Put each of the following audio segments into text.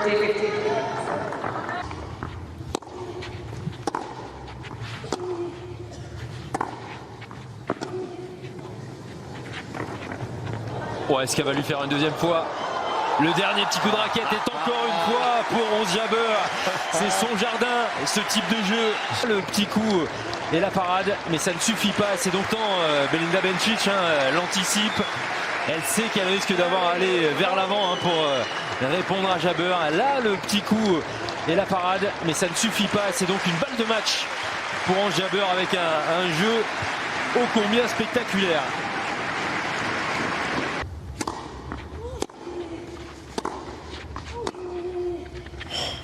Ouais, est-ce qu'elle va lui faire une deuxième fois? Le dernier petit coup de raquette est encore une fois pour 11 Jabber. C'est son jardin, ce type de jeu. Le petit coup et la parade, mais ça ne suffit pas. C'est donc temps Belinda Bencic l'anticipe. Elle sait qu'elle risque d'avoir à aller vers l'avant pour répondre à Jabber. Là, le petit coup et la parade, mais ça ne suffit pas. C'est donc une balle de match pour 11 Jabber avec un jeu ô combien spectaculaire.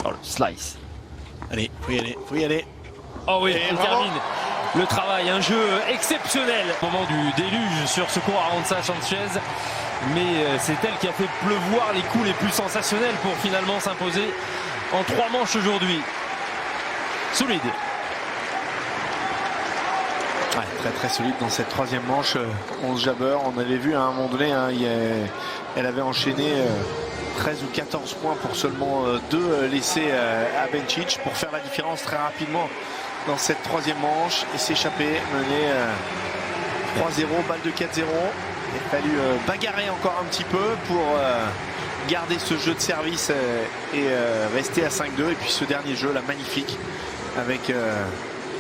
Oh, le slice. Allez, faut y aller, faut y aller. Oh oui, et on bravo. termine le travail, un jeu exceptionnel. Au moment du déluge sur ce court Arantxa Sanchez, mais c'est elle qui a fait pleuvoir les coups les plus sensationnels pour finalement s'imposer en 3 manches aujourd'hui. Solide. Ouais, très très solide dans cette troisième manche. 11 Jabber, on avait vu à un moment donné, elle avait enchaîné 13 ou 14 points pour seulement 2 laissés à Bencic pour faire la différence très rapidement dans cette troisième manche et s'échapper, mener 3-0, balle de 4-0. Il a fallu bagarrer encore un petit peu pour garder ce jeu de service et rester à 5-2. Et puis ce dernier jeu là, magnifique, avec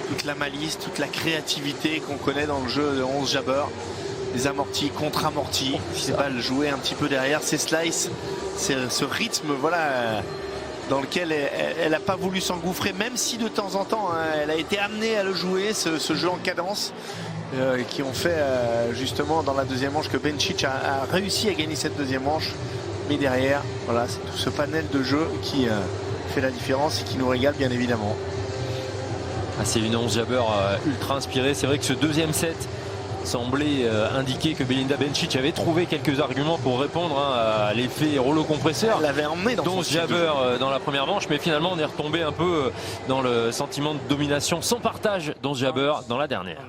toute la malice, toute la créativité qu'on connaît dans le jeu de 11 Jabber. Les amortis, contre-amortis, ces balles jouées un petit peu derrière, ces slices, ce rythme, voilà, dans lequel elle n'a pas voulu s'engouffrer, même si de temps en temps, elle a été amenée à le jouer, ce jeu en cadence, qui ont fait justement dans la deuxième manche que Bencic a réussi à gagner cette deuxième manche. Mais derrière, voilà, c'est tout ce panel de jeu qui fait la différence et qui nous régale bien évidemment. Ah, c'est une 11 Jabber ultra inspirée. C'est vrai que ce deuxième set semblait indiquer que Belinda Bencic avait trouvé quelques arguments pour répondre à l'effet rouleau compresseur. Elle l'avait emmené dans son Jabber dans la première manche, mais finalement on est retombé un peu dans le sentiment de domination sans partage d'11 Jabber dans la dernière.